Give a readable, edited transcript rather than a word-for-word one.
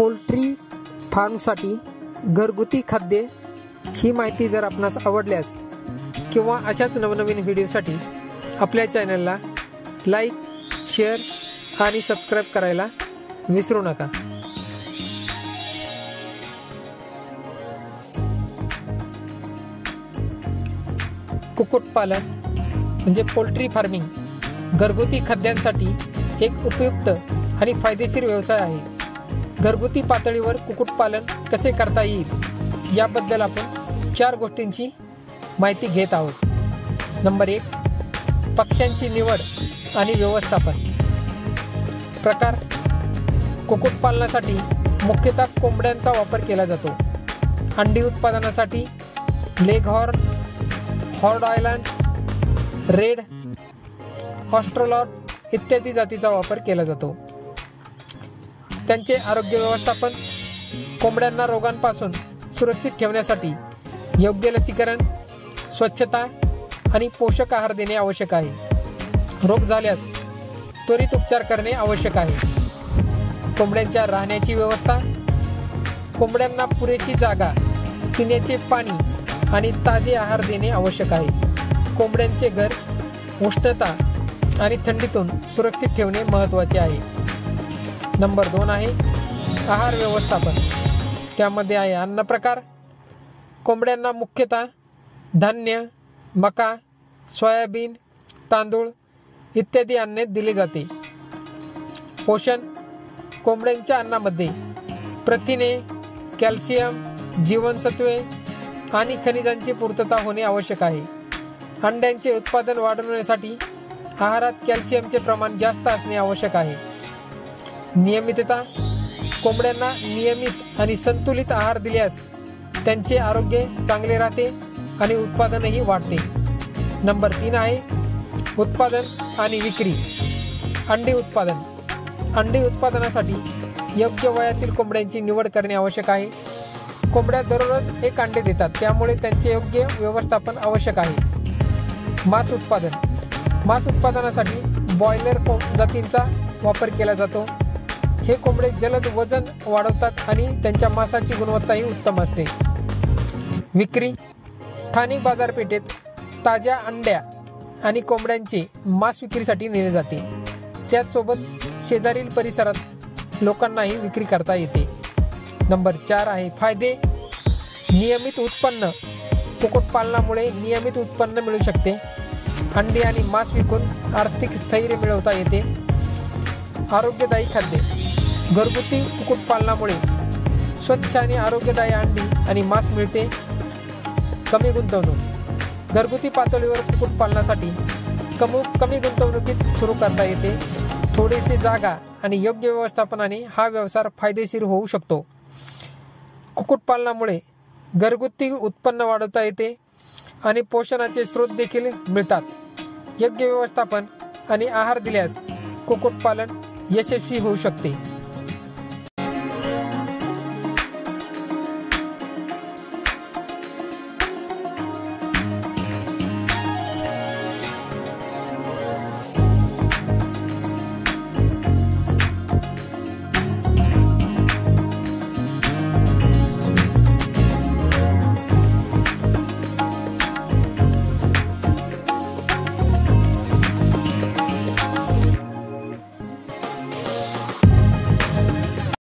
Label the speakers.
Speaker 1: Poultry फार्मसाठी घरगुती खाद्य ही माहिती जर आपणास आवडल्यास किंवा अशाच नवनवीन व्हिडिओसाठी आपल्या चॅनलला लाईक, शेअर आणि सबस्क्राईब करायला विसरू नका। कुक्कुटपालन म्हणजे पोल्ट्री फार्मिंग घरगुती खाद्यांसाठी एक उपयुक्त आणि फायदेशीर व्यवसाय आहे। घरगुती पातळीवर कुक्कुटपालन कसे करता येईल याबद्दल आपण 4 गोष्टींची माहिती घेत आहोत। नंबर 1, पक्ष्यांची निवड आणि व्यवस्थापन। प्रकार: कुक्कुटपालनासाठी मुख्यतः कोंबड्यांचा वापर केला जातो। अंडी उत्पादनासाठी लेगहॉर्न, हॉर्ड आयलँड, रेड, ऑस्ट्रोलॉट इत्यादी जातीचा वापर केला जातो। त्यांचे आरोग्य व्यवस्थापन: कोंबड्यांना रोगांपासून सुरक्षित ठेवण्यासाठी योग्य लसीकरण, स्वच्छता आणि पोषक आहार देणे आवश्यक आहे। रोग झाल्यास त्वरित उपचार करणे आवश्यक आहे। कोंबड्यांच्या राहण्याची व्यवस्था: कोंबड्यांना पुरेशी जागा, पिण्याचे पाणी आणि ताजे आहार देणे आवश्यक आहे। कोंबड्यांचे घर उष्णता आणि थंडीतून सुरक्षित ठेवणे महत्त्वाचे आहे। नंबर 2 आहे आहार व्यवस्थापन। त्यामध्ये आहे अन्न प्रकार: कोंबड्यांना मुख्यतः धान्य, मका, सोयाबीन, तांदूळ इत्यादी अन्ने दिले जाते। पोषण: कोंबड्यांच्या अन्नामध्ये प्रथिने, कॅल्शियम, जीवनसत्वे आणि खनिजांची पूर्तता होणे आवश्यक आहे। अंड्यांचे उत्पादन वाढवण्यासाठी आहारात कॅल्शियमचे प्रमाण जास्त असणे आवश्यक आहे। नियमितता: कोंबड्यांना नियमित आणि संतुलित आहार दिल्यास त्यांचे आरोग्य चांगले राहते आणि उत्पादनही वाढते। नंबर 3 आहे उत्पादन आणि विक्री। अंडी उत्पादन: अंडी उत्पादनासाठी योग्य वयातील कोंबड्यांची निवड करणे आवश्यक आहे। कोंबड्या दररोज 1 अंडे देतात, त्यामुळे त्यांचे योग्य व्यवस्थापन आवश्यक आहे। मांस उत्पादन: मांस उत्पादनासाठी बॉयलर जातींचा वापर केला जातो। हे कोंबडे जलद वजन वाढवतात आणि त्यांच्या मांसाची गुणवत्ताही उत्तम असते। विक्री: स्थानिक बाजारपेठेत ताज्या अंड्या आणि कोंबड्यांचे मांस विक्रीसाठी नेले जाते। त्याचसोबत शेजारील परिसरात लोकांनाही विक्री करता येते। नंबर 4 आहे फायदे: नियमित उत्पन्न: कुक्कुटपालनामुळे नियमित उत्पन्न मिळू शकते। अंडी आणि मांस विकून आर्थिक स्थैर्य मिळवता येते। आरोग्यदायी खाद्य: घरगुती कुक्कुटपालनामुळे स्वच्छ आणि आरोग्यदायी अंडी आणि मांस मिळते। कमी गुंतवणूक: घरगुती पातळीवर कुक्कुटपालनासाठी कमी गुंतवणुकीत सुरू करता येते। थोडीशी जागा आणि योग्य व्यवस्थापनाने हा व्यवसाय फायदेशीर होऊ शकतो। कुक्कुटपालनामुळे घरगुती उत्पन्न वाढवता येते आणि पोषणाचे स्रोत देखील मिळतात। योग्य व्यवस्थापन आणि आहार दिल्यास कुक्कुटपालन यशस्वी होऊ शकते।